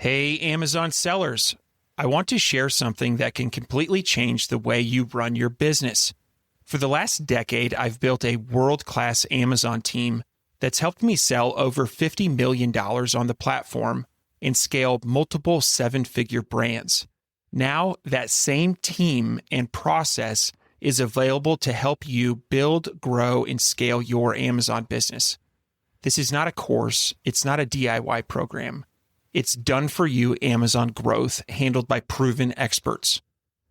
Hey, Amazon sellers. I want to share something that can completely change the way you run your business. For the last decade, I've built a world-class Amazon team that's helped me sell over $50 million on the platform and scale multiple seven-figure brands. Now, that same team and process is available to help you build, grow, and scale your Amazon business. This is not a course. It's not a DIY program. It's done for you Amazon growth handled by proven experts.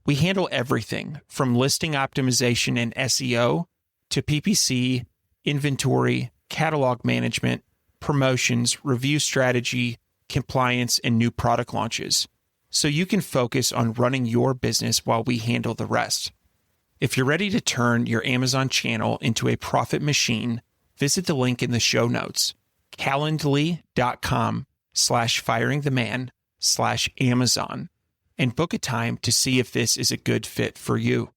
We handle everything from listing optimization and SEO to PPC, inventory, catalog management, promotions, review strategy, compliance, and new product launches. So you can focus on running your business while we handle the rest. If you're ready to turn your Amazon channel into a profit machine, visit the link in the show notes, calendly.com/firingtheman/Amazon, and book a time to see if this is a good fit for you.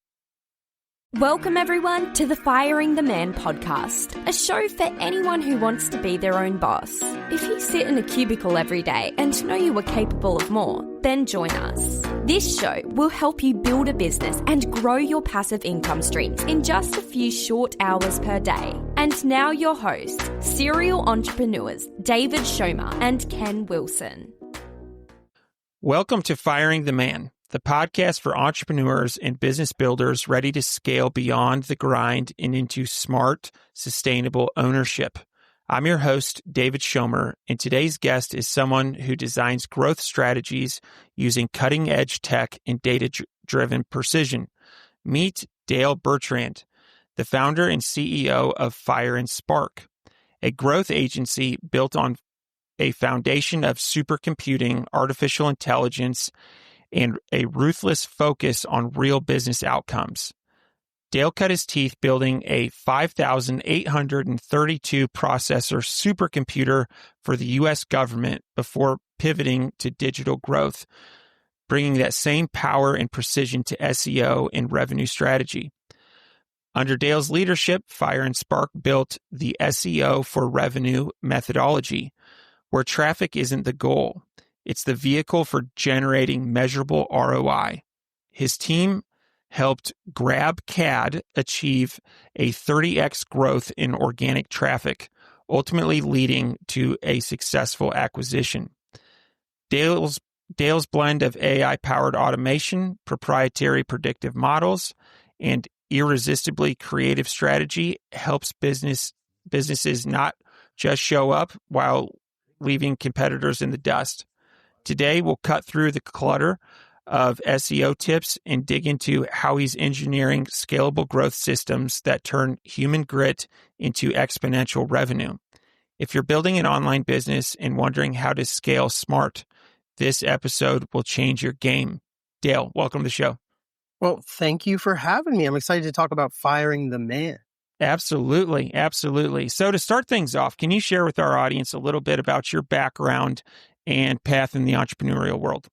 Welcome everyone to the Firing the Man podcast, a show for anyone who wants to be their own boss. If you sit in a cubicle every day and know you are capable of more, then join us. This show will help you build a business and grow your passive income streams in just a few short hours per day. And now your hosts, serial entrepreneurs David Schomer and Ken Wilson. Welcome to Firing the Man, the podcast for entrepreneurs and business builders ready to scale beyond the grind and into smart, sustainable ownership. I'm your host, David Schomer, and today's guest is someone who designs growth strategies using cutting-edge tech and data-driven precision. Meet Dale Bertrand, the founder and CEO of Fire and Spark, a growth agency built on a foundation of supercomputing, artificial intelligence, and a ruthless focus on real business outcomes. Dale cut his teeth building a 5,832 processor supercomputer for the U.S. government before pivoting to digital growth, bringing that same power and precision to SEO and revenue strategy. Under Dale's leadership, Fire and Spark built the SEO for revenue methodology, where traffic isn't the goal. It's the vehicle for generating measurable ROI. His team helped GrabCAD achieve a 30x growth in organic traffic, ultimately leading to a successful acquisition. Dale's blend of AI-powered automation, proprietary predictive models, and irresistibly creative strategy helps businesses not just show up while leaving competitors in the dust. Today, we'll cut through the clutter of SEO tips and dig into how he's engineering scalable growth systems that turn human grit into exponential revenue. If you're building an online business and wondering how to scale smart, this episode will change your game. Dale, welcome to the show. Well, thank you for having me. I'm excited to talk about firing the man. Absolutely. Absolutely. So to start things off, can you share with our audience a little bit about your background and path in the entrepreneurial world?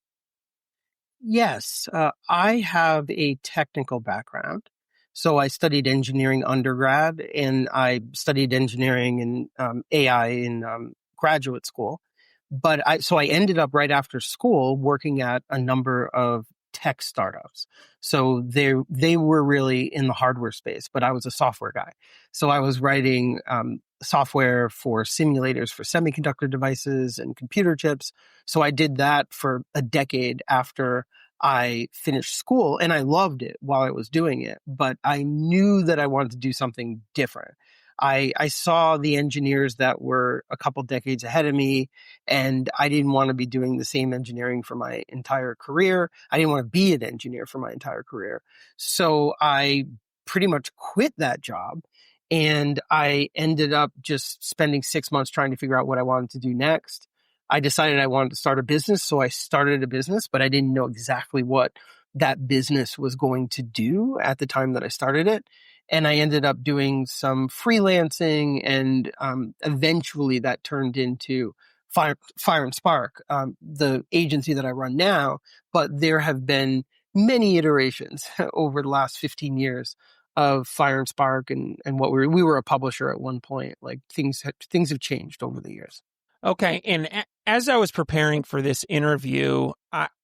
Yes, I have a technical background. So I studied engineering undergrad and I studied engineering and AI in graduate school. But I ended up right after school working at a number of tech startups. So they were really in the hardware space, but I was a software guy. So I was writing software for simulators for semiconductor devices and computer chips. So I did that for a decade after I finished school, and I loved it while I was doing it, but I knew that I wanted to do something different. I saw the engineers that were a couple decades ahead of me, and I didn't want to be doing the same engineering for my entire career. I didn't want to be an engineer for my entire career. So I pretty much quit that job, and I ended up just spending 6 months trying to figure out what I wanted to do next. I decided I wanted to start a business, so I started a business, but I didn't know exactly what that business was going to do at the time that I started it. And I ended up doing some freelancing, and eventually that turned into Fire and Spark, the agency that I run now. But there have been many iterations over the last 15 years of Fire and Spark, and what we were a publisher at one point. Like things have changed over the years. Okay, and As I was preparing for this interview,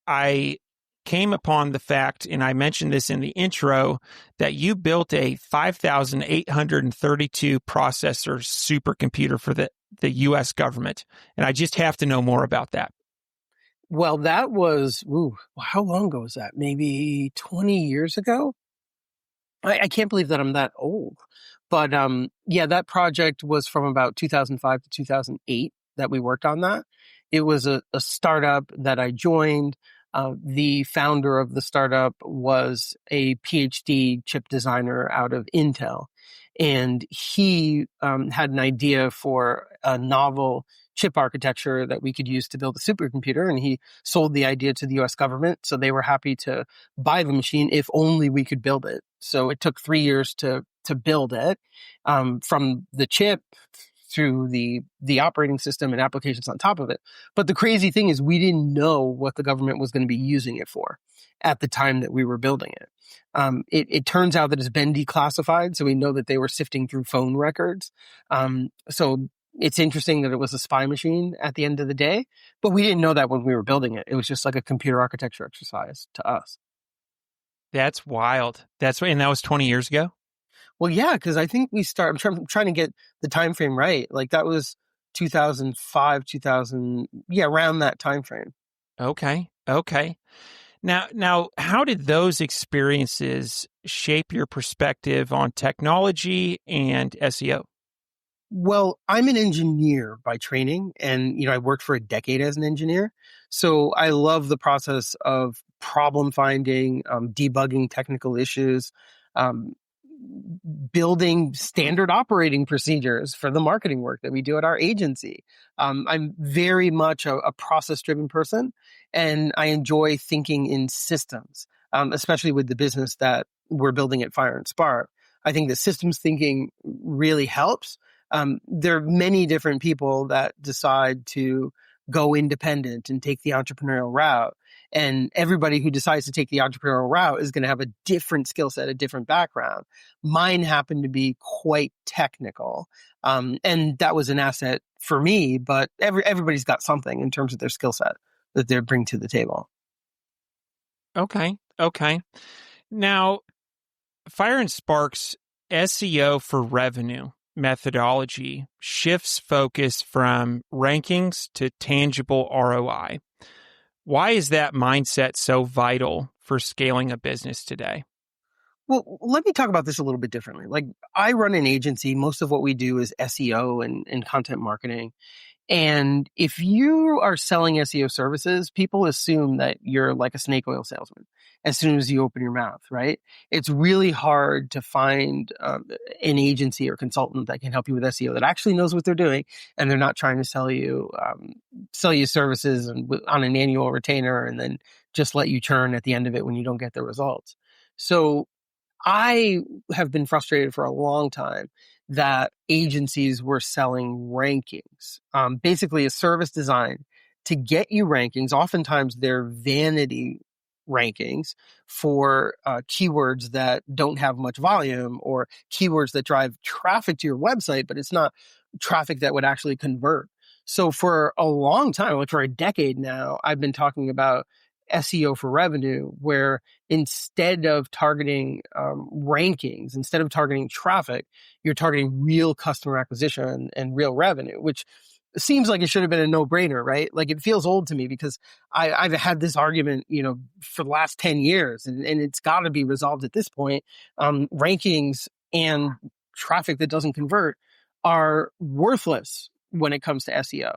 I came upon the fact, and I mentioned this in the intro, that you built a 5,832 processor supercomputer for the U.S. government. And I just have to know more about that. Well, that was, how long ago was that? Maybe 20 years ago? I can't believe that I'm that old. But yeah, that project was from about 2005 to 2008 that we worked on that. It was a startup that I joined. The founder of the startup was a PhD chip designer out of Intel. And he had an idea for a novel chip architecture that we could use to build a supercomputer. And he sold the idea to the US government. So they were happy to buy the machine if only we could build it. So it took 3 years to build it, from the chip through the operating system and applications on top of it. But the crazy thing is we didn't know what the government was going to be using it for at the time that we were building it. It turns out that it's been declassified, so we know that they were sifting through phone records. So it's interesting that it was a spy machine at the end of the day, but we didn't know that when we were building it. It was just like a computer architecture exercise to us. That's wild. And that was 20 years ago? Well, yeah, because I think I'm trying to get the time frame right. Like that was 2005, 2000, yeah, around that time frame. Okay. Now, how did those experiences shape your perspective on technology and SEO? Well, I'm an engineer by training, and I worked for a decade as an engineer. So I love the process of problem finding, debugging technical issues, um, building standard operating procedures for the marketing work that we do at our agency. I'm very much a process-driven person, and I enjoy thinking in systems, especially with the business that we're building at Fire and Spark. I think that systems thinking really helps. There are many different people that decide to go independent and take the entrepreneurial route. And everybody who decides to take the entrepreneurial route is going to have a different skill set, a different background. Mine happened to be quite technical. And that was an asset for me, but everybody's got something in terms of their skill set that they bring to the table. Okay. Now, Fire and Spark's SEO for revenue methodology shifts focus from rankings to tangible ROI. Why is that mindset so vital for scaling a business today? Well, let me talk about this a little bit differently. Like, I run an agency. Most of what we do is SEO and content marketing. And if you are selling SEO services, people assume that you're like a snake oil salesman as soon as you open your mouth, right? It's really hard to find an agency or consultant that can help you with SEO that actually knows what they're doing, and they're not trying to sell you services on an annual retainer and then just let you churn at the end of it when you don't get the results. So I have been frustrated for a long time that agencies were selling rankings, basically a service designed to get you rankings. Oftentimes they're vanity rankings for keywords that don't have much volume, or keywords that drive traffic to your website, but it's not traffic that would actually convert. So for a long time, like for a decade now, I've been talking about SEO for revenue, where instead of targeting rankings, instead of targeting traffic, you're targeting real customer acquisition and real revenue, which seems like it should have been a no-brainer, right? Like, it feels old to me because I've had this argument, for the last 10 years, and it's got to be resolved at this point. Rankings and traffic that doesn't convert are worthless when it comes to SEO.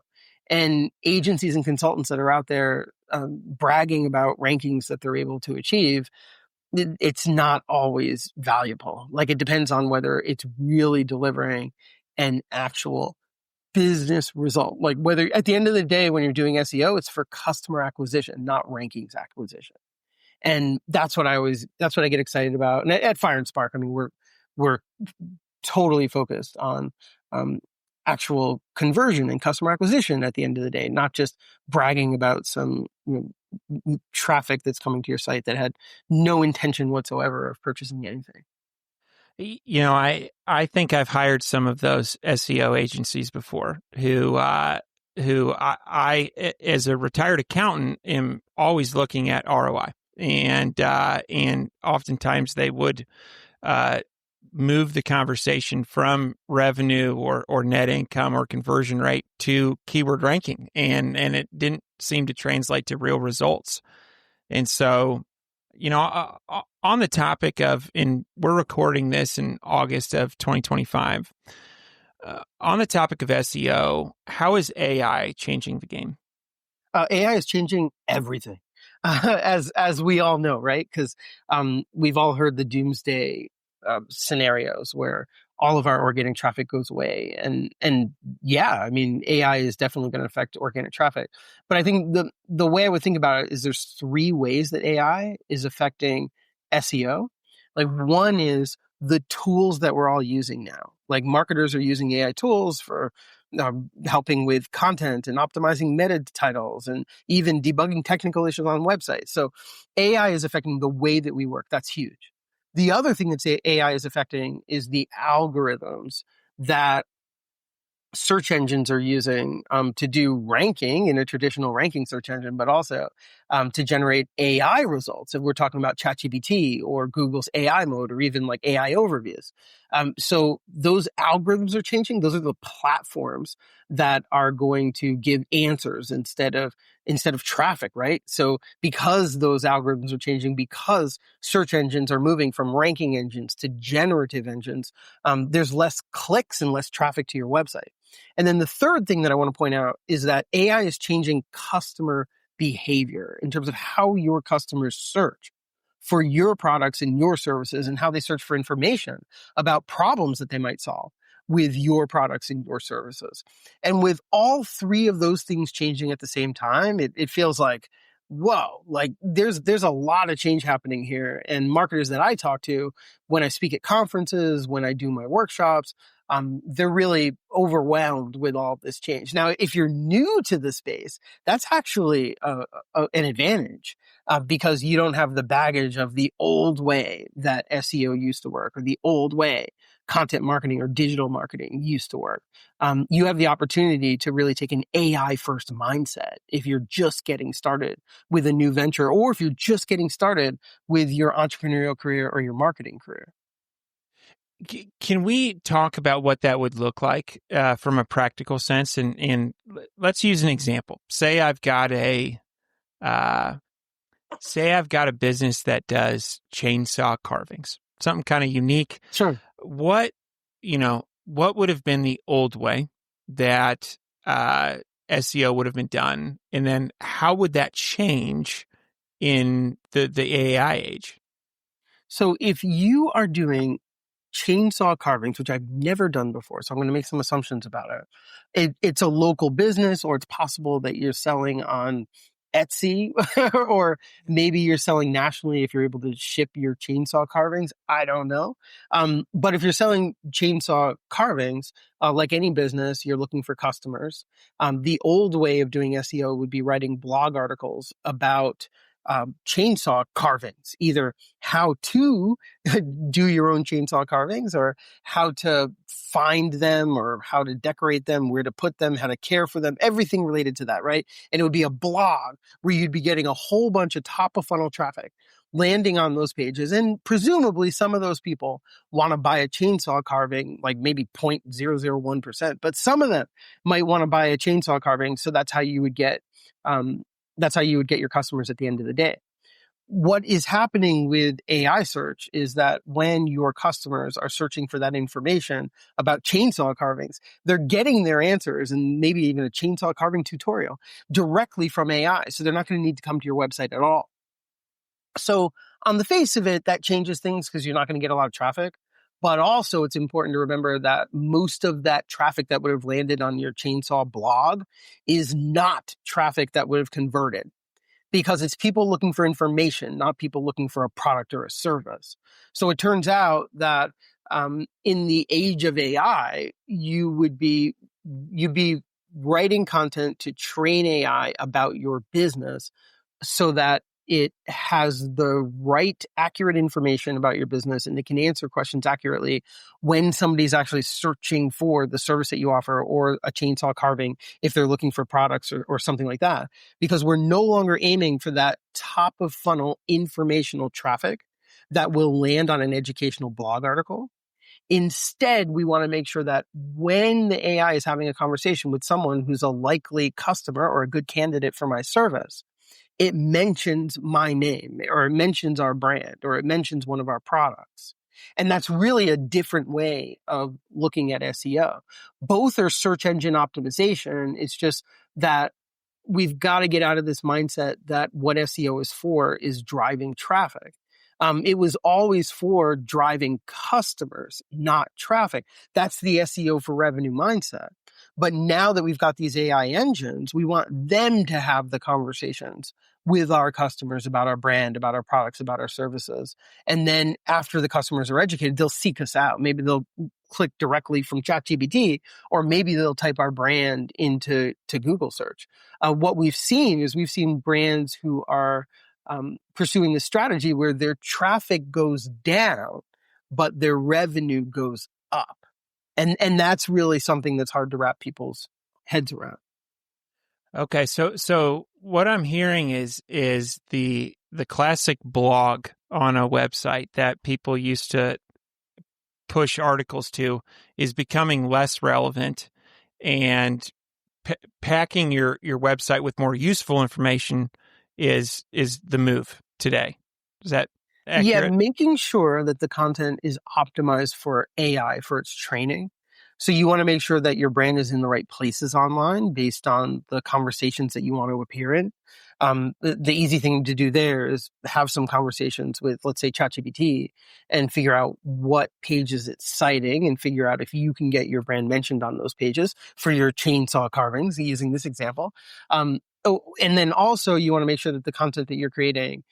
And agencies and consultants that are out there bragging about rankings that they're able to achieve, it's not always valuable. Like, it depends on whether it's really delivering an actual business result. Like, whether at the end of the day, when you're doing SEO, it's for customer acquisition, not rankings acquisition. And that's what I get excited about. And at Fire and Spark, I mean, we're totally focused on actual conversion and customer acquisition at the end of the day, not just bragging about some traffic that's coming to your site that had no intention whatsoever of purchasing anything. I think I've hired some of those SEO agencies before who who I as a retired accountant, am always looking at ROI, and oftentimes they would move the conversation from revenue or net income or conversion rate to keyword ranking, and it didn't seem to translate to real results. And so, on the topic of, and we're recording this in August of 2025, on the topic of SEO, how is AI changing the game? AI is changing everything, as we all know, right? Because we've all heard the doomsday scenarios where all of our organic traffic goes away, and yeah, I mean, AI is definitely going to affect organic traffic. But I think the way I would think about it is there's three ways that AI is affecting SEO. Like, one is the tools that we're all using now. Like, marketers are using AI tools for helping with content and optimizing meta titles and even debugging technical issues on websites. So AI is affecting the way that we work. That's huge. The other thing that AI is affecting is the algorithms that search engines are using to do ranking in a traditional ranking search engine, but also to generate AI results. If we're talking about ChatGPT or Google's AI mode or even like AI overviews. So those algorithms are changing. Those are the platforms that are going to give answers instead of traffic, right? So because those algorithms are changing, because search engines are moving from ranking engines to generative engines, there's less clicks and less traffic to your website. And then the third thing that I want to point out is that AI is changing customer behavior in terms of how your customers search for your products and your services and how they search for information about problems that they might solve with your products and your services. And with all three of those things changing at the same time, it feels like, whoa, like there's a lot of change happening here. And marketers that I talk to when I speak at conferences, when I do my workshops, they're really overwhelmed with all this change. Now, if you're new to the space, that's actually an advantage because you don't have the baggage of the old way that SEO used to work or the old way content marketing or digital marketing used to work. You have the opportunity to really take an AI first mindset if you're just getting started with a new venture or if you're just getting started with your entrepreneurial career or your marketing career. Can we talk about what that would look like from a practical sense? And let's use an example. Say I've got a business that does chainsaw carvings, something kind of unique. Sure. What would have been the old way that SEO would have been done, and then how would that change in the AI age? So if you are doing chainsaw carvings, which I've never done before, so I'm going to make some assumptions about it. It's a local business, or it's possible that you're selling on Etsy, or maybe you're selling nationally if you're able to ship your chainsaw carvings. I don't know. But if you're selling chainsaw carvings, like any business, you're looking for customers. The old way of doing SEO would be writing blog articles about chainsaw carvings, either how to do your own chainsaw carvings or how to find them or how to decorate them, where to put them, how to care for them, everything related to that, right? And it would be a blog where you'd be getting a whole bunch of top of funnel traffic landing on those pages. And presumably some of those people want to buy a chainsaw carving, like maybe 0.001%, but some of them might want to buy a chainsaw carving. So that's how you would get your customers at the end of the day. What is happening with AI search is that when your customers are searching for that information about chainsaw carvings, they're getting their answers and maybe even a chainsaw carving tutorial directly from AI. So they're not going to need to come to your website at all. So on the face of it, that changes things because you're not going to get a lot of traffic. But also it's important to remember that most of that traffic that would have landed on your chainsaw blog is not traffic that would have converted, because it's people looking for information, not people looking for a product or a service. So it turns out that in the age of AI, you'd be writing content to train AI about your business so that it has the right, accurate information about your business, and it can answer questions accurately when somebody's actually searching for the service that you offer or a chainsaw carving if they're looking for products or something like that. Because we're no longer aiming for that top of funnel informational traffic that will land on an educational blog article. Instead, we want to make sure that when the AI is having a conversation with someone who's a likely customer or a good candidate for my service, it mentions my name, or it mentions our brand, or it mentions one of our products. And that's really a different way of looking at SEO. Both are search engine optimization. It's just that we've got to get out of this mindset that what SEO is for is driving traffic. It was always for driving customers, not traffic. That's the SEO for revenue mindset. But now that we've got these AI engines, we want them to have the conversations with our customers about our brand, about our products, about our services. And then after the customers are educated, they'll seek us out. Maybe they'll click directly from ChatGPT, or maybe they'll type our brand into Google search. What we've seen is we've seen brands who are pursuing this strategy where their traffic goes down, but their revenue goes up. And that's really something that's hard to wrap people's heads around. Okay, so what I'm hearing is the classic blog on a website that people used to push articles to is becoming less relevant, and packing your website with more useful information is the move today. Is that accurate? Yeah, making sure that the content is optimized for AI for its training. So you want to make sure that your brand is in the right places online based on the conversations that you want to appear in. The easy thing to do there is have some conversations with, let's say, ChatGPT, and figure out what pages it's citing, and figure out if you can get your brand mentioned on those pages for your chainsaw carvings, using this example. And then also you want to make sure that the content that you're creating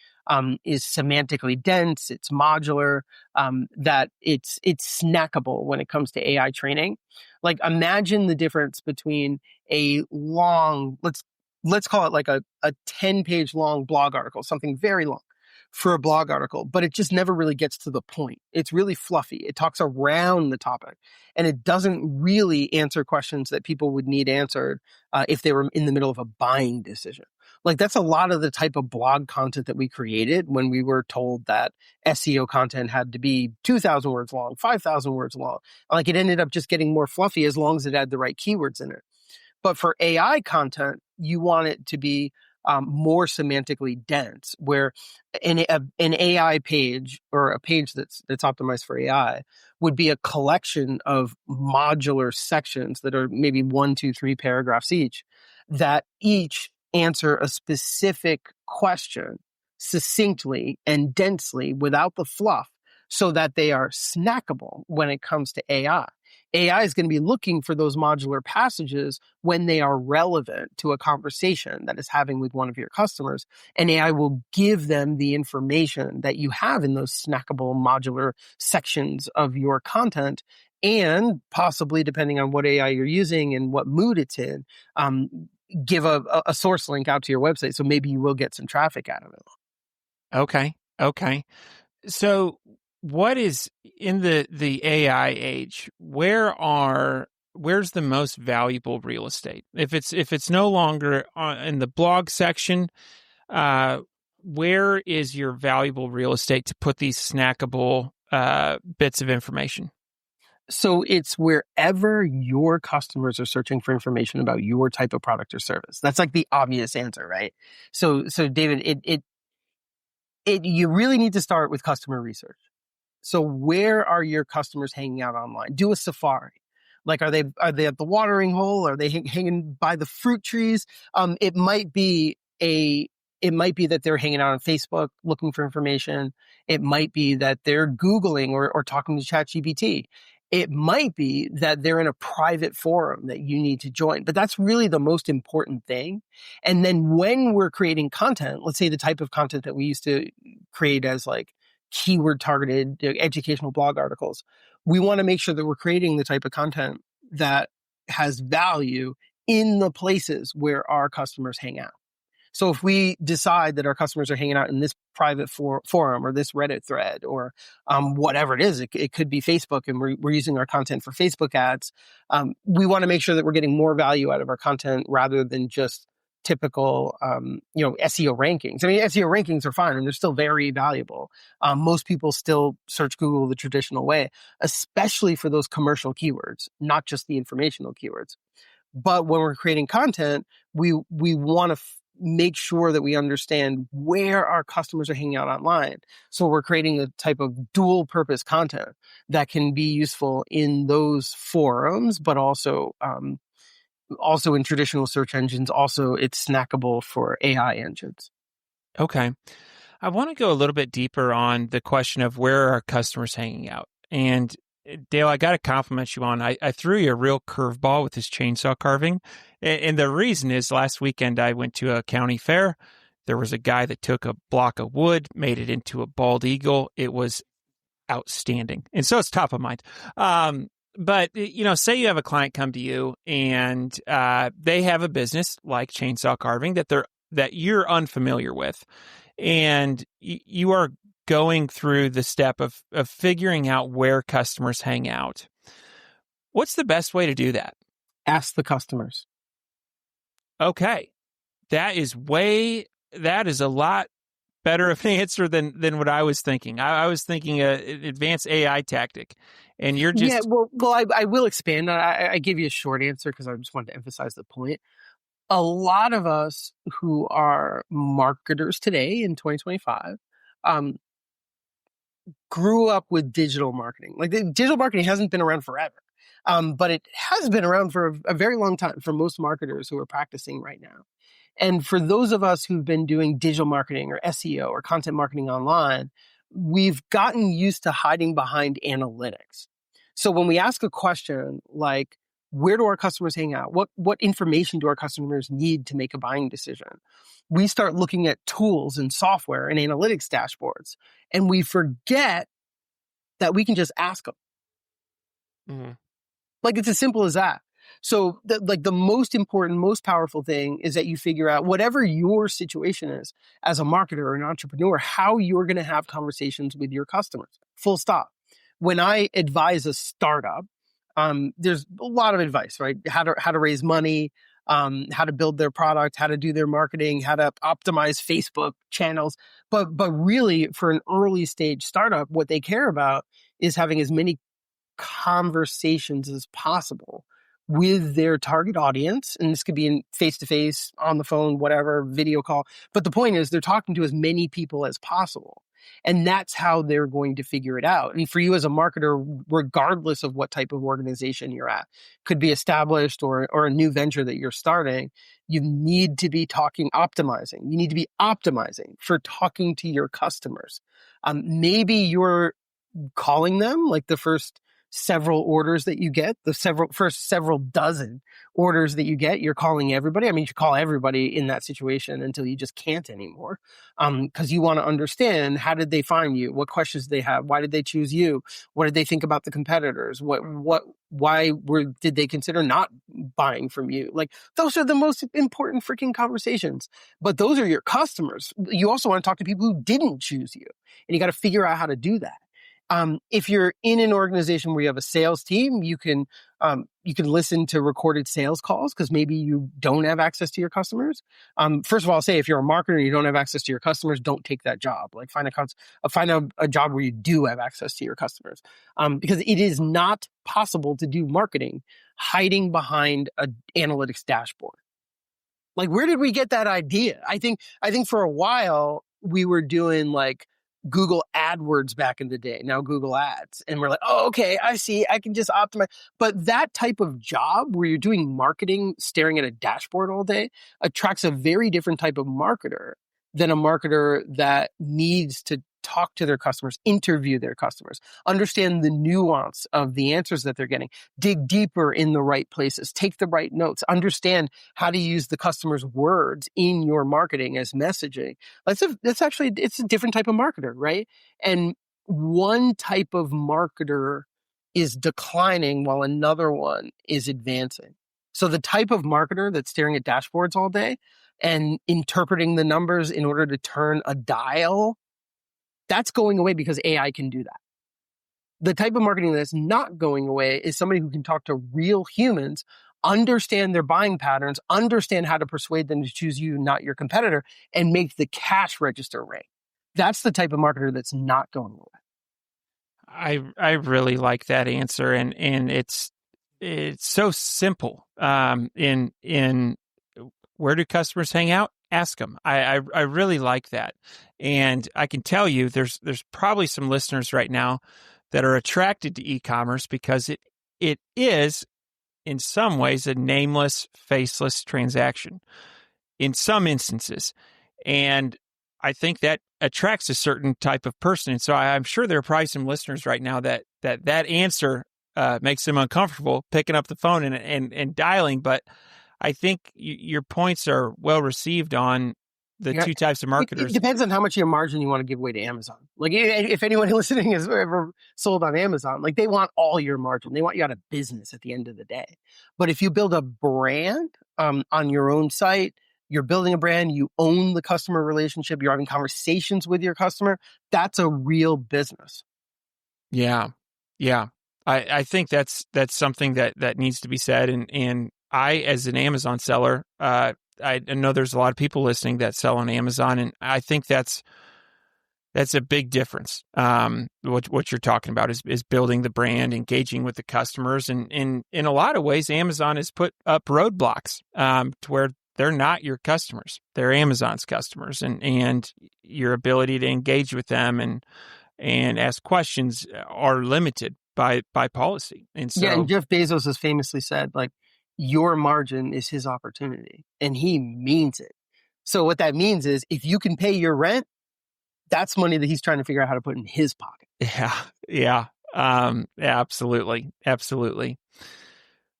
is semantically dense, it's modular, that it's snackable when it comes to AI training. Like, imagine the difference between a long, let's call it like a 10-page long blog article, something very long for a blog article, but it just never really gets to the point. It's really fluffy. It talks around the topic, and it doesn't really answer questions that people would need answered if they were in the middle of a buying decision. Like, that's a lot of the type of blog content that we created when we were told that SEO content had to be 2,000 words long, 5,000 words long. Like, it ended up just getting more fluffy as long as it had the right keywords in it. But for AI content, you want it to be more semantically dense, where an AI page, or a page that's optimized for AI, would be a collection of modular sections that are maybe 1, 2, 3 paragraphs each, that each answer a specific question succinctly and densely without the fluff, so that they are snackable when it comes to AI. AI is going to be looking for those modular passages when they are relevant to a conversation that is having with one of your customers, and AI will give them the information that you have in those snackable modular sections of your content, and possibly, depending on what AI you're using and what mood it's in, give a source link out to your website, so maybe you will get some traffic out of it. Okay. So what is, in the AI age, where's the most valuable real estate? If it's no longer in the blog section, where is your valuable real estate to put these snackable bits of information? So it's wherever your customers are searching for information about your type of product or service. That's like the obvious answer, right? So David, you really need to start with customer research. So where are your customers hanging out online? Do a safari. Like, are they at the watering hole? Are they hanging by the fruit trees? It might be that they're hanging out on Facebook looking for information. It might be that they're Googling or talking to ChatGPT. It might be that they're in a private forum that you need to join, but that's really the most important thing. And then when we're creating content, let's say the type of content that we used to create as like keyword targeted educational blog articles, we want to make sure that we're creating the type of content that has value in the places where our customers hang out. So if we decide that our customers are hanging out in this private forum or this Reddit thread or whatever it is, it could be Facebook, and we're using our content for Facebook ads. We want to make sure that we're getting more value out of our content rather than just typical, SEO rankings. I mean, SEO rankings are fine and they're still very valuable. Most people still search Google the traditional way, especially for those commercial keywords, not just the informational keywords. But when we're creating content, we want to make sure that we understand where our customers are hanging out online. So we're creating a type of dual purpose content that can be useful in those forums, but also in traditional search engines. Also, it's snackable for AI engines. Okay. I want to go a little bit deeper on the question of where are our customers hanging out. And Dale, I got to compliment you on, I threw you a real curveball with this chainsaw carving. And the reason is last weekend I went to a county fair. There was a guy that took a block of wood, made it into a bald eagle. It was outstanding. And so it's top of mind. But, say you have a client come to you and they have a business like chainsaw carving that you're unfamiliar with. And you are going through the step of figuring out where customers hang out. What's the best way to do that? Ask the customers. Okay. That is a lot better of an answer than what I was thinking. I was thinking an advanced AI tactic, and you're just... Yeah, well, I will expand. I give you a short answer because I just wanted to emphasize the point. A lot of us who are marketers today in 2025 grew up with digital marketing. Like, digital marketing hasn't been around forever, but it has been around for a very long time for most marketers who are practicing right now. And for those of us who've been doing digital marketing or SEO or content marketing online, we've gotten used to hiding behind analytics. So when we ask a question like, where do our customers hang out? What information do our customers need to make a buying decision? We start looking at tools and software and analytics dashboards, and we forget that we can just ask them. Mm-hmm. Like, it's as simple as that. So the most important, most powerful thing is that you figure out whatever your situation is as a marketer or an entrepreneur, how you're going to have conversations with your customers. Full stop. When I advise a startup, there's a lot of advice, right? How to raise money, how to build their product, how to do their marketing, how to optimize Facebook channels. But really, for an early stage startup, what they care about is having as many conversations as possible with their target audience. And this could be in face-to-face, on the phone, whatever, video call. But the point is they're talking to as many people as possible. And that's how they're going to figure it out. And for you as a marketer, regardless of what type of organization you're at, could be established or a new venture that you're starting, you need to be optimizing. You need to be optimizing for talking to your customers. Maybe you're calling them like the first several orders that you get, first several dozen orders that you get, you're calling everybody. I mean, you should call everybody in that situation until you just can't anymore. Because you want to understand, how did they find you? What questions did they have? Why did they choose you? What did they think about the competitors? Why did they consider not buying from you? Like, those are the most important freaking conversations. But those are your customers. You also want to talk to people who didn't choose you, and you got to figure out how to do that. If you're in an organization where you have a sales team, you can listen to recorded sales calls because maybe you don't have access to your customers. First of all, I'll say if you're a marketer and you don't have access to your customers, don't take that job. Like, find a job where you do have access to your customers, because it is not possible to do marketing hiding behind an analytics dashboard. Like, where did we get that idea? I think for a while we were doing like Google AdWords back in the day, now Google Ads. And we're like, oh, okay, I see, I can just optimize. But that type of job where you're doing marketing, staring at a dashboard all day, attracts a very different type of marketer than a marketer that needs to talk to their customers, interview their customers, understand the nuance of the answers that they're getting, dig deeper in the right places, take the right notes, understand how to use the customer's words in your marketing as messaging. It's a different type of marketer, right? And one type of marketer is declining while another one is advancing. So the type of marketer that's staring at dashboards all day and interpreting the numbers in order to turn a dial, that's going away because AI can do that. The type of marketing that's not going away is somebody who can talk to real humans, understand their buying patterns, understand how to persuade them to choose you, not your competitor, and make the cash register ring. That's the type of marketer that's not going away. I really like that answer, and it's so simple. In where do customers hang out? Ask them. I really like that, and I can tell you there's probably some listeners right now that are attracted to e-commerce because it is in some ways a nameless, faceless transaction in some instances, and I think that attracts a certain type of person. And so I'm sure there are probably some listeners right now that answer makes them uncomfortable picking up the phone and dialing. But I think your points are well received on the two types of marketers. It depends on how much of your margin you want to give away to Amazon. Like if anyone listening has ever sold on Amazon, like they want all your margin. They want you out of business at the end of the day. But if you build a brand on your own site, you're building a brand, you own the customer relationship, you're having conversations with your customer, that's a real business. Yeah. Yeah. I think that's something that needs to be said. And I, as an Amazon seller, I know there's a lot of people listening that sell on Amazon, and I think that's a big difference. What you're talking about is building the brand, engaging with the customers, and in a lot of ways, Amazon has put up roadblocks to where they're not your customers; they're Amazon's customers, and your ability to engage with them and ask questions are limited by policy. And so, and Jeff Bezos has famously said, like, your margin is his opportunity, and he means it. So what that means is if you can pay your rent, that's money that he's trying to figure out how to put in his pocket. Yeah, absolutely.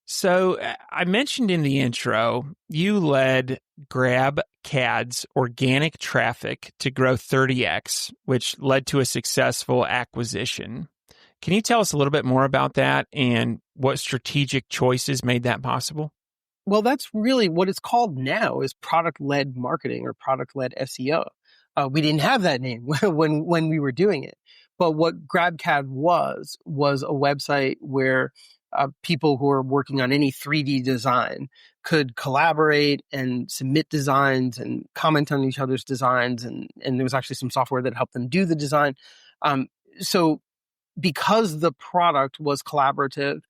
So I mentioned in the intro, you led GrabCAD's organic traffic to grow 30x, which led to a successful acquisition. Can you tell us a little bit more about that and what strategic choices made that possible? Well, that's really what it's called now is product-led marketing or product-led SEO. We didn't have that name when we were doing it. But what GrabCAD was a website where people who are working on any 3D design could collaborate and submit designs and comment on each other's designs. And there was actually some software that helped them do the design. So because the product was collaborative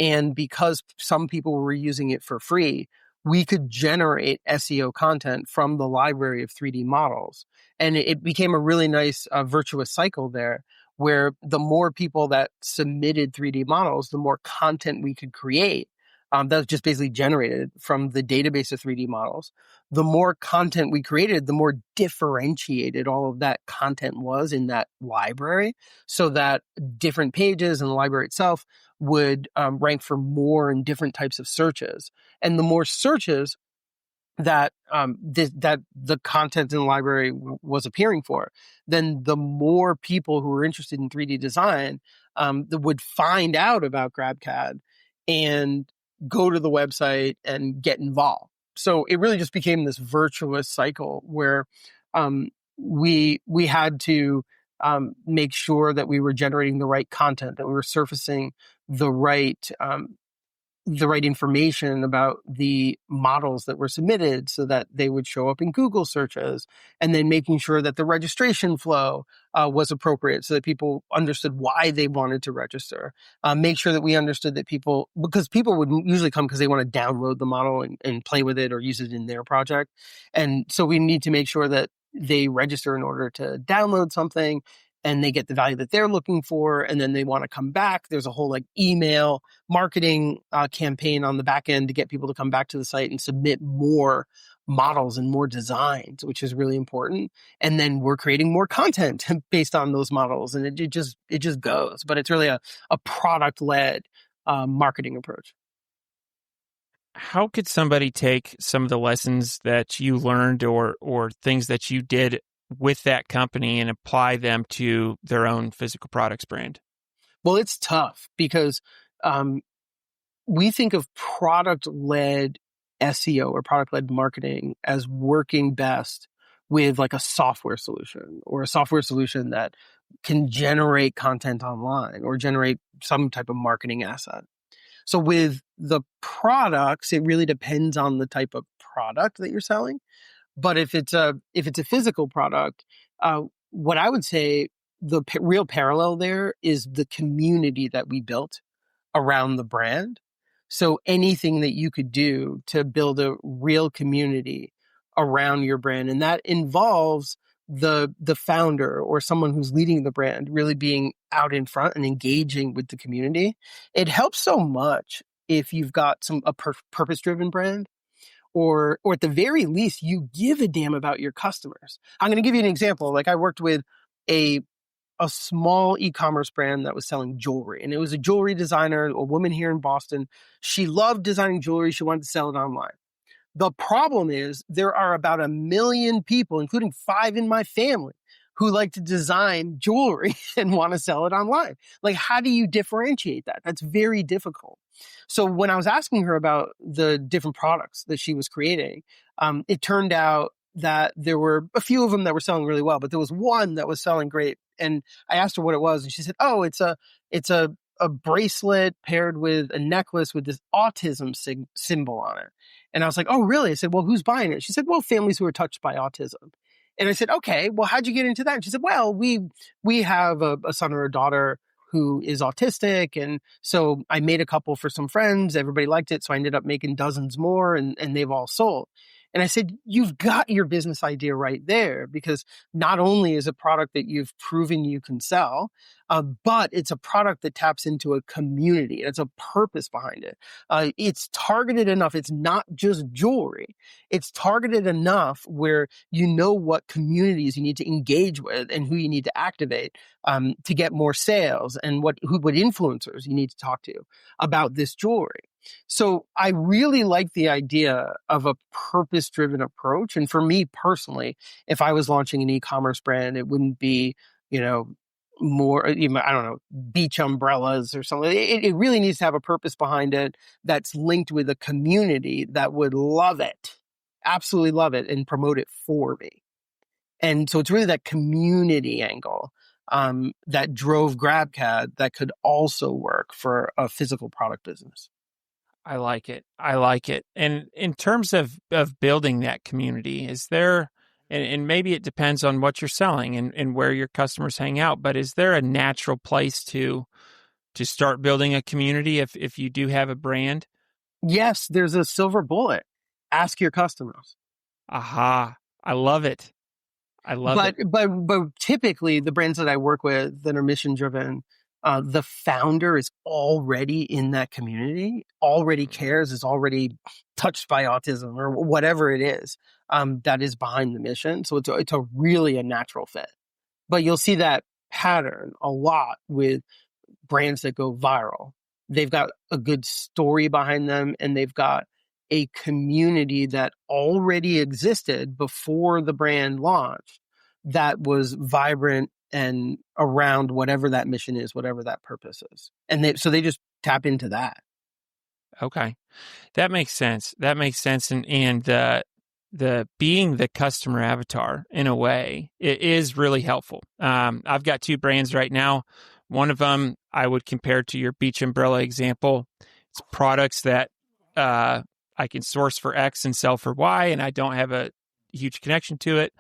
and because some people were using it for free, we could generate SEO content from the library of 3D models. And it became a really nice virtuous cycle there, where the more people that submitted 3D models, the more content we could create. That was just basically generated from the database of 3D models. The more content we created, the more differentiated all of that content was in that library, so that different pages in the library itself would rank for more and different types of searches. And the more searches that that the content in the library was appearing for, then the more people who were interested in 3D design that would find out about GrabCAD and go to the website and get involved. So it really just became this virtuous cycle where we had to make sure that we were generating the right content, that we were surfacing the right information about the models that were submitted so that they would show up in Google searches, and then making sure that the registration flow was appropriate so that people understood why they wanted to register. Make sure that we understood that because people would usually come because they want to download the model and play with it or use it in their project. And so we need to make sure that they register in order to download something and they get the value that they're looking for, and then they want to come back. There's a whole email marketing campaign on the back end to get people to come back to the site and submit more models and more designs, which is really important. And then we're creating more content based on those models, and it just goes. But it's really a product-led marketing approach. How could somebody take some of the lessons that you learned or things that you did with that company and apply them to their own physical products brand? Well, it's tough because we think of product-led SEO or product-led marketing as working best with like a software solution or a software solution that can generate content online or generate some type of marketing asset. So with the products, it really depends on the type of product that you're selling. But if it's a physical product, what I would say the real parallel there is the community that we built around the brand. So anything that you could do to build a real community around your brand, and that involves the founder or someone who's leading the brand really being out in front and engaging with the community. It helps so much if you've got a purpose-driven brand, or at the very least, you give a damn about your customers. I'm going to give you an example. Like I worked with a small e-commerce brand that was selling jewelry, and it was a jewelry designer, a woman here in Boston. She loved designing jewelry. She wanted to sell it online. The problem is there are about 1 million people, including 5 in my family, who like to design jewelry and want to sell it online. Like, how do you differentiate that? That's very difficult. So when I was asking her about the different products that she was creating, it turned out that there were a few of them that were selling really well, but there was one that was selling great. And I asked her what it was, and she said, "Oh, it's a bracelet paired with a necklace with this autism symbol on it." And I was like, "Oh, really?" I said, "Well, who's buying it?" She said, "Well, families who are touched by autism." And I said, "Okay, well, how'd you get into that?" And she said, "Well, we have a son or a daughter who is autistic. And so I made a couple for some friends. Everybody liked it. So I ended up making dozens more, and they've all sold." And I said, "You've got your business idea right there, because not only is a product that you've proven you can sell, but it's a product that taps into a community. It's a purpose behind it. It's targeted enough. It's not just jewelry. It's targeted enough where you know what communities you need to engage with and who you need to activate to get more sales, and what influencers you need to talk to about this jewelry." So I really like the idea of a purpose-driven approach. And for me personally, if I was launching an e-commerce brand, it wouldn't be, more, I don't know, beach umbrellas or something. It really needs to have a purpose behind it that's linked with a community that would love it, absolutely love it, and promote it for me. And so it's really that community angle that drove GrabCAD that could also work for a physical product business. I like it. I like it. And in terms of building that community, is there, and maybe it depends on what you're selling and where your customers hang out, but is there a natural place to start building a community if you do have a brand? Yes, there's a silver bullet. Ask your customers. Aha. I love it. I love it. But typically the brands that I work with that are mission driven, the founder is already in that community, already cares, is already touched by autism or whatever it is that is behind the mission. So it's a really a natural fit. But you'll see that pattern a lot with brands that go viral. They've got a good story behind them, and they've got a community that already existed before the brand launched that was vibrant and around whatever that mission is, whatever that purpose is. And so they just tap into that. Okay. That makes sense. That makes sense. And the being the customer avatar in a way, it is really helpful. I've got 2 brands right now. One of them I would compare to your beach umbrella example. It's products that I can source for X and sell for Y, and I don't have a huge connection to it.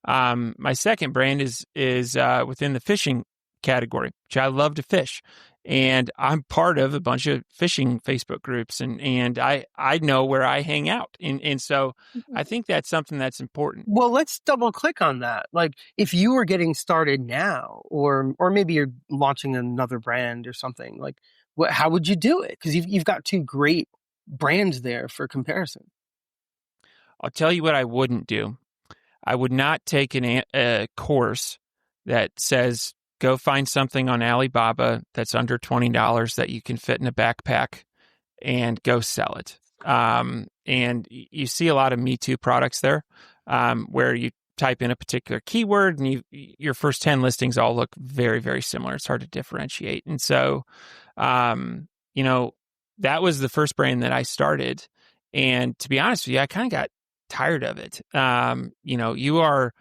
My second brand is within the fishing category, which I love to fish. And I'm part of a bunch of fishing Facebook groups, and I know where I hang out. And so I think that's something that's important. Well, let's double click on that. Like if you were getting started now, or maybe you're launching another brand or something, like how would you do it? Because you've got 2 great brands there for comparison. I'll tell you what I wouldn't do. I would not take a course that says, go find something on Alibaba that's under $20 that you can fit in a backpack and go sell it. And you see a lot of Me Too products there where you type in a particular keyword and your first 10 listings all look very, very similar. It's hard to differentiate. And so, that was the first brand that I started. And to be honest with you, I kind of got tired of it. You are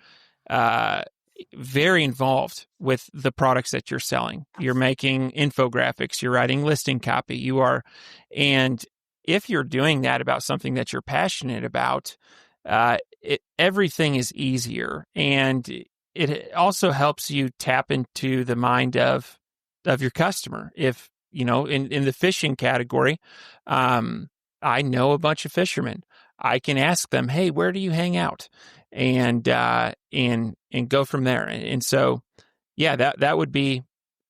very involved with the products that you're selling. You're making infographics, you're writing listing copy, and if you're doing that about something that you're passionate about, everything is easier. And it also helps you tap into the mind of your customer. If, in the fishing category, I know a bunch of fishermen. I can ask them, "Hey, where do you hang out?" And go from there. And so, yeah, that would be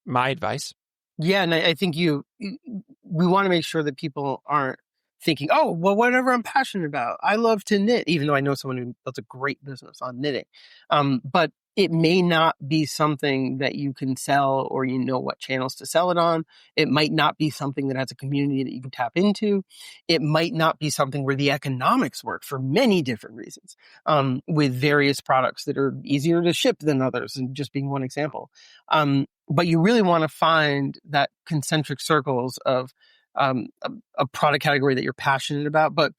my advice. Yeah, and I think we want to make sure that people aren't thinking, oh, well, whatever I'm passionate about. I love to knit, even though I know someone who does a great business on knitting. But it may not be something that you can sell, or you know what channels to sell it on. It might not be something that has a community that you can tap into. It might not be something where the economics work for many different reasons, with various products that are easier to ship than others, and just being one example. But you really want to find that concentric circles of a product category that you're passionate about. But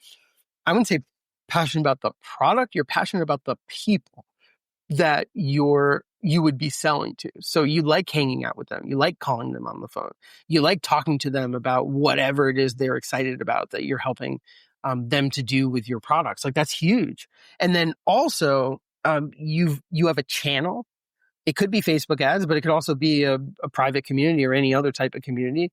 I wouldn't say passionate about the product. You're passionate about the people that you would be selling to. So you like hanging out with them. You like calling them on the phone. You like talking to them about whatever it is they're excited about that you're helping them to do with your products. Like, that's huge. And then also, you have a channel. It could be Facebook ads, but it could also be a private community or any other type of community.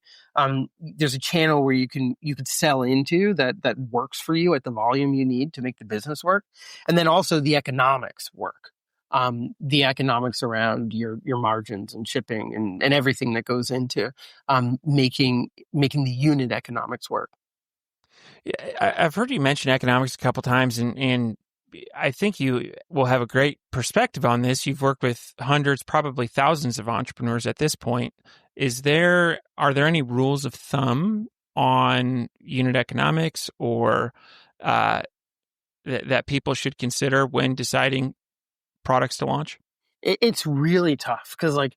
There's a channel where you could sell into that works for you at the volume you need to make the business work. And then also the economics work. The economics around your margins and shipping and everything that goes into making the unit economics work. Yeah, I've heard you mention economics a couple times, and I think you will have a great perspective on this. You've worked with hundreds, probably thousands of entrepreneurs at this point. Are there any rules of thumb on unit economics, or that people should consider when deciding products to launch? It's really tough because, like,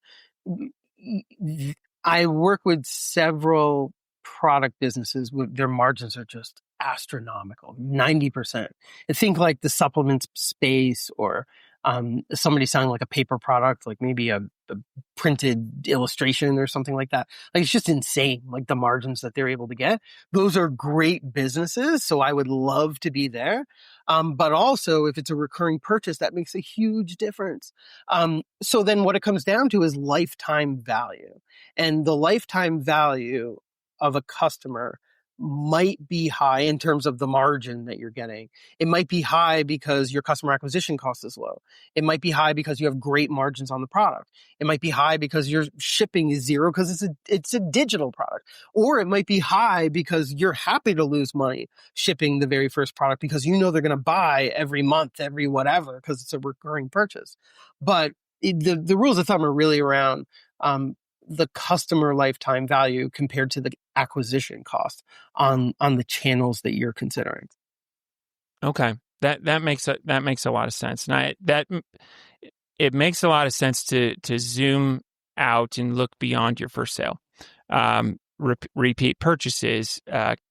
I work with several product businesses with their margins are just astronomical, 90%. I think like the supplements space, or somebody selling like a paper product, like maybe a printed illustration or something like that. Like, it's just insane, like the margins that they're able to get. Those are great businesses, so I would love to be there. But also, if it's a recurring purchase, that makes a huge difference. So then what it comes down to is lifetime value. And the lifetime value of a customer might be high in terms of the margin that you're getting. It might be high because your customer acquisition cost is low. It might be high because you have great margins on the product. It might be high because your shipping is zero because it's a digital product. Or it might be high because you're happy to lose money shipping the very first product because you know they're going to buy every month, every whatever, because it's a recurring purchase. But the rules of thumb are really around the customer lifetime value compared to the acquisition cost on the channels that you're considering. Okay, that makes a lot of sense, and it makes a lot of sense to zoom out and look beyond your first sale. Repeat purchases,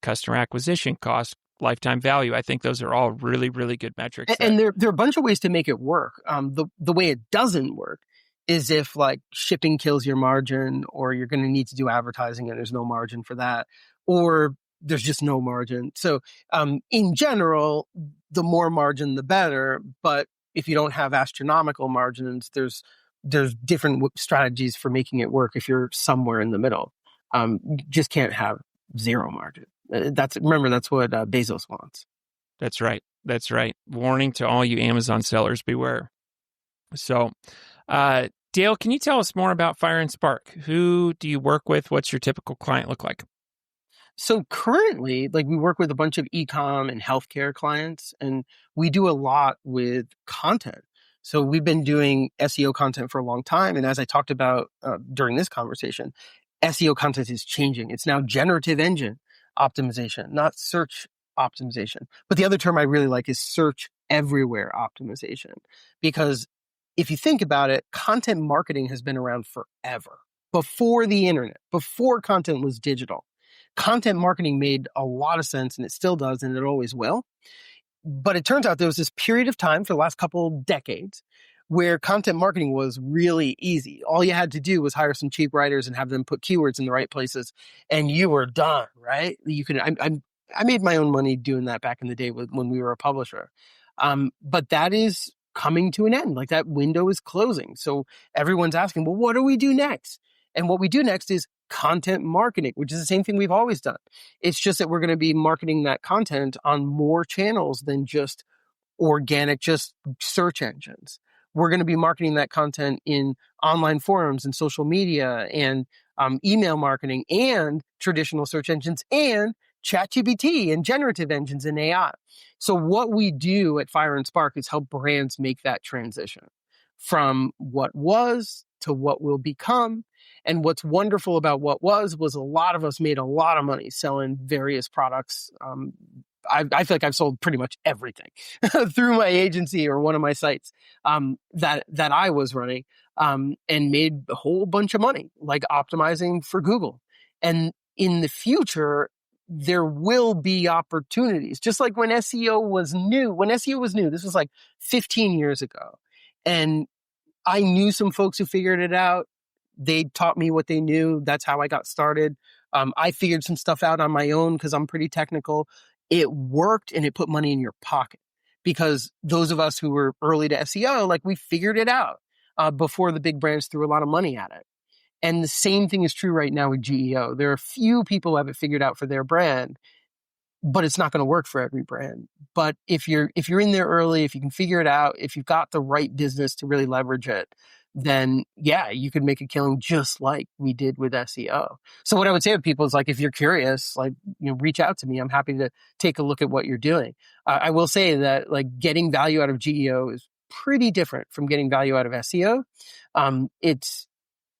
customer acquisition cost, lifetime value. I think those are all really, really good metrics. And there are a bunch of ways to make it work. The way it doesn't work is if like shipping kills your margin, or you're going to need to do advertising and there's no margin for that, or there's just no margin. So in general, the more margin, the better. But if you don't have astronomical margins, there's different strategies for making it work if you're somewhere in the middle. You just can't have zero margin. That's what Bezos wants. That's right. Warning to all you Amazon sellers, beware. So, Dale, can you tell us more about Fire and Spark? Who do you work with? What's your typical client look like? So currently, like, we work with a bunch of e-com and healthcare clients, and we do a lot with content. So we've been doing SEO content for a long time. And as I talked about during this conversation, SEO content is changing. It's now generative engine optimization, not search optimization. But the other term I really like is search everywhere optimization, because if you think about it, content marketing has been around forever. Before the internet, before content was digital, content marketing made a lot of sense, and it still does, and it always will. But it turns out there was this period of time for the last couple of decades where content marketing was really easy. All you had to do was hire some cheap writers and have them put keywords in the right places, and you were done, right? You could. I made my own money doing that back in the day when we were a publisher. But that is coming to an end. Like, that window is closing. So everyone's asking, well, what do we do next? And what we do next is content marketing, which is the same thing we've always done. It's just that we're going to be marketing that content on more channels than just organic, just search engines. We're going to be marketing that content in online forums and social media and email marketing and traditional search engines and ChatGPT and generative engines and AI. So what we do at Fire and Spark is help brands make that transition from what was to what will become. And what's wonderful about what was a lot of us made a lot of money selling various products. I feel like I've sold pretty much everything through my agency or one of my sites that I was running, and made a whole bunch of money, like optimizing for Google. And in the future, there will be opportunities. Just like when SEO was new. This was like 15 years ago. And I knew some folks who figured it out. They taught me what they knew. That's how I got started. I figured some stuff out on my own because I'm pretty technical. It worked, and it put money in your pocket, because those of us who were early to SEO, like, we figured it out before the big brands threw a lot of money at it. And the same thing is true right now with GEO. There are a few people who have it figured out for their brand, but it's not going to work for every brand. But if you're in there early, if you can figure it out, if you've got the right business to really leverage it, then yeah, you could make a killing just like we did with SEO. So what I would say to people is, like, if you're curious, like, reach out to me. I'm happy to take a look at what you're doing. I will say that, like, getting value out of GEO is pretty different from getting value out of SEO.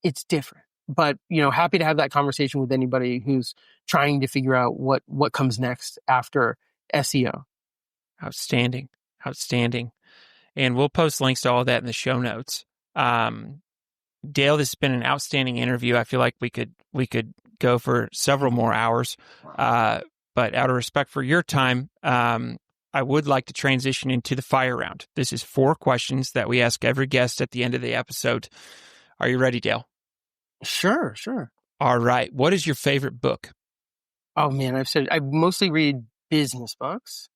It's different, but happy to have that conversation with anybody who's trying to figure out what comes next after SEO. Outstanding. And we'll post links to all that in the show notes. Dale, this has been an outstanding interview. I feel like we could go for several more hours, but out of respect for your time, I would like to transition into the fire round. This is 4 questions that we ask every guest at the end of the episode. Are you ready, Dale? Sure. All right. What is your favorite book? Oh man, I mostly read business books,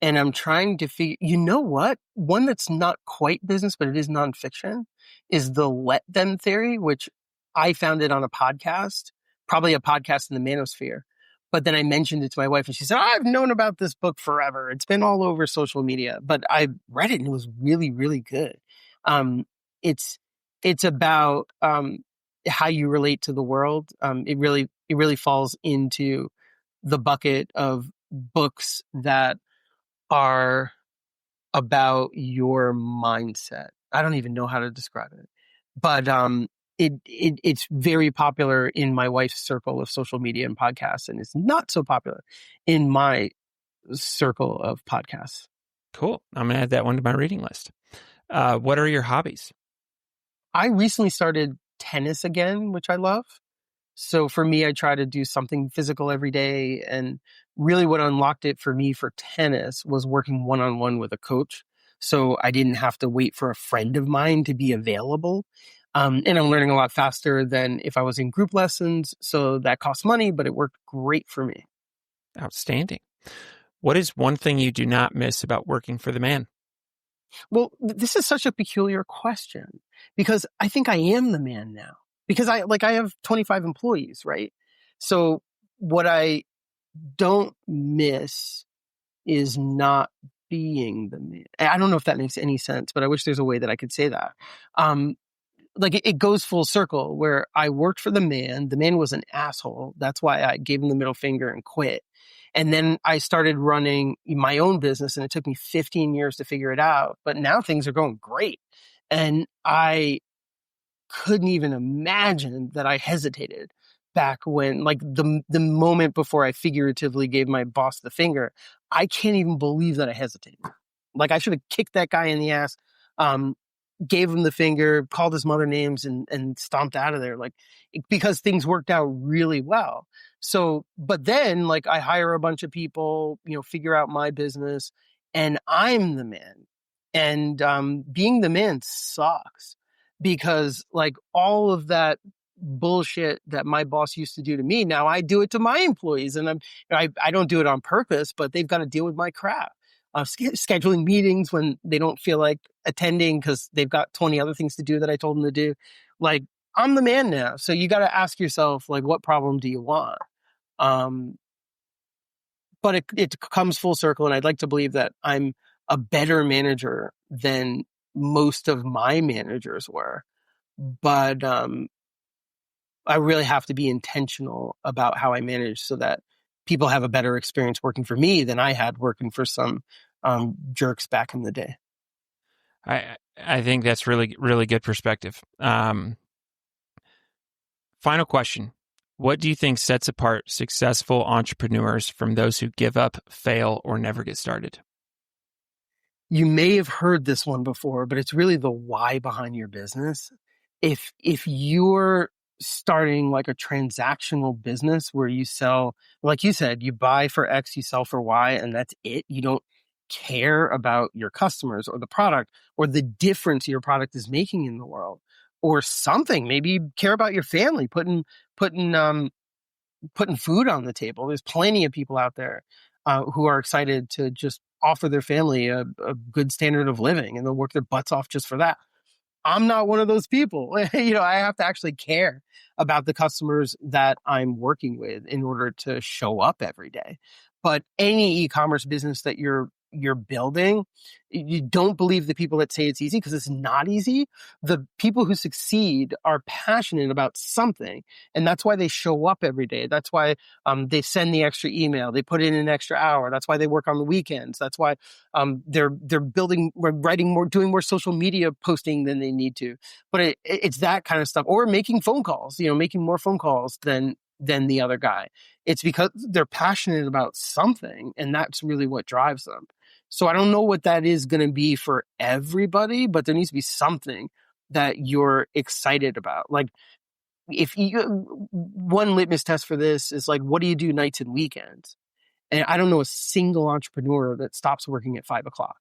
and I'm trying to figure, what? One that's not quite business, but it is nonfiction, is the Let Them theory, which I found it on a podcast, probably a podcast in the manosphere. But then I mentioned it to my wife, and she said, I've known about this book forever. It's been all over social media, but I read it and it was really, really good. It's about how you relate to the world. It really falls into the bucket of books that are about your mindset. I don't even know how to describe it, but it's very popular in my wife's circle of social media and podcasts, and it's not so popular in my circle of podcasts. Cool. I'm going to add that one to my reading list. What are your hobbies? I recently started tennis again, which I love. So for me, I try to do something physical every day. And really what unlocked it for me for tennis was working one-on-one with a coach. So I didn't have to wait for a friend of mine to be available. And I'm learning a lot faster than if I was in group lessons. So that costs money, but it worked great for me. Outstanding. What is one thing you do not miss about working for the man? Well, this is such a peculiar question, because I think I am the man now, because I have 25 employees, right? So what I don't miss is not being the man. I don't know if that makes any sense, but I wish there's a way that I could say that. It goes full circle, where I worked for the man. The man was an asshole. That's why I gave him the middle finger and quit. And then I started running my own business, and it took me 15 years to figure it out. But now things are going great. And I couldn't even imagine that I hesitated back when, like, the moment before I figuratively gave my boss the finger. I can't even believe that I hesitated. Like, I should have kicked that guy in the ass. gave him the finger, called his mother names, and stomped out of there, like, because things worked out really well. So, but then, like, I hire a bunch of people, figure out my business, and I'm the man. And being the man sucks, because, like, all of that bullshit that my boss used to do to me, now I do it to my employees, and I don't do it on purpose, but they've got to deal with my crap. Scheduling meetings when they don't feel like attending because they've got 20 other things to do that I told them to do. Like, I'm the man now. So you got to ask yourself, like, what problem do you want? But it comes full circle. And I'd like to believe that I'm a better manager than most of my managers were. But I really have to be intentional about how I manage so that people have a better experience working for me than I had working for some jerks back in the day. I think that's really, really good perspective. Final question. What do you think sets apart successful entrepreneurs from those who give up, fail, or never get started? You may have heard this one before, but it's really the why behind your business. If you're starting like a transactional business where you sell, like you said, you buy for X, you sell for Y, and that's it. You don't care about your customers or the product or the difference your product is making in the world or something. Maybe you care about your family, putting food on the table. There's plenty of people out there who are excited to just offer their family a good standard of living, and they'll work their butts off just for that. I'm not one of those people. I have to actually care about the customers that I'm working with in order to show up every day. But any e-commerce business that you're building, you don't believe the people that say it's easy, because it's not easy. The people who succeed are passionate about something, and that's why they show up every day. That's why they send the extra email, they put in an extra hour. That's why they work on the weekends. That's why they're writing more, doing more social media posting than they need to. But it's that kind of stuff, or making phone calls. Making more phone calls than the other guy. It's because they're passionate about something, and that's really what drives them. So I don't know what that is going to be for everybody, but there needs to be something that you're excited about. Like, one litmus test for this is, like, what do you do nights and weekends? And I don't know a single entrepreneur that stops working at 5:00.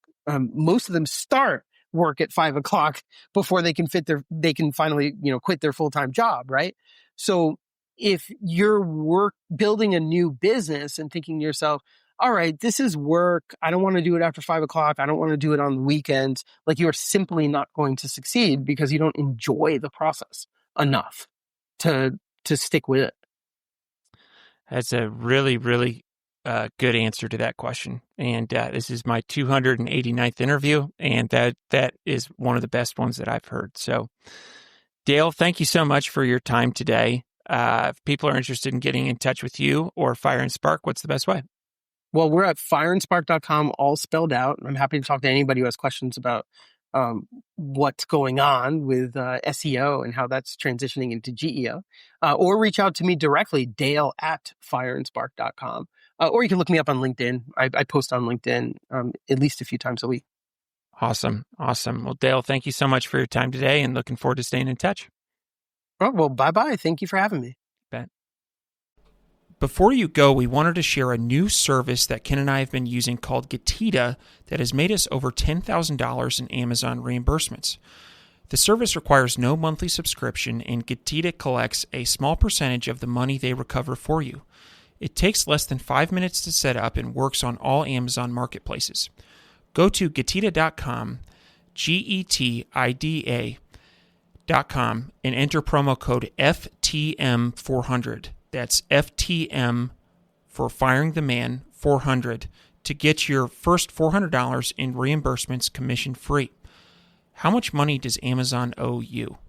Most of them start work at 5:00 before they can finally, quit their full-time job. Right. So if you're building a new business and thinking to yourself, all right, this is work, I don't want to do it after 5:00, I don't want to do it on the weekends, like, you're simply not going to succeed because you don't enjoy the process enough to stick with it. That's a really, really good answer to that question. And this is my 289th interview, and that is one of the best ones that I've heard. So, Dale, thank you so much for your time today. If people are interested in getting in touch with you or Fire and Spark, what's the best way? Well, we're at fireandspark.com, all spelled out. I'm happy to talk to anybody who has questions about what's going on with SEO and how that's transitioning into GEO. Or reach out to me directly, dale@fireandspark.com. Or you can look me up on LinkedIn. I post on LinkedIn at least a few times a week. Awesome. Well, Dale, thank you so much for your time today, and looking forward to staying in touch. Oh, well, bye-bye. Thank you for having me. Bet. Before you go, we wanted to share a new service that Ken and I have been using called Getita that has made us over $10,000 in Amazon reimbursements. The service requires no monthly subscription, and Getita collects a small percentage of the money they recover for you. It takes less than 5 minutes to set up and works on all Amazon marketplaces. Go to Getita.com, Getida.com, and enter promo code FTM400. That's FTM for Firing the Man 400 to get your first $400 in reimbursements commission free. How much money does Amazon owe you?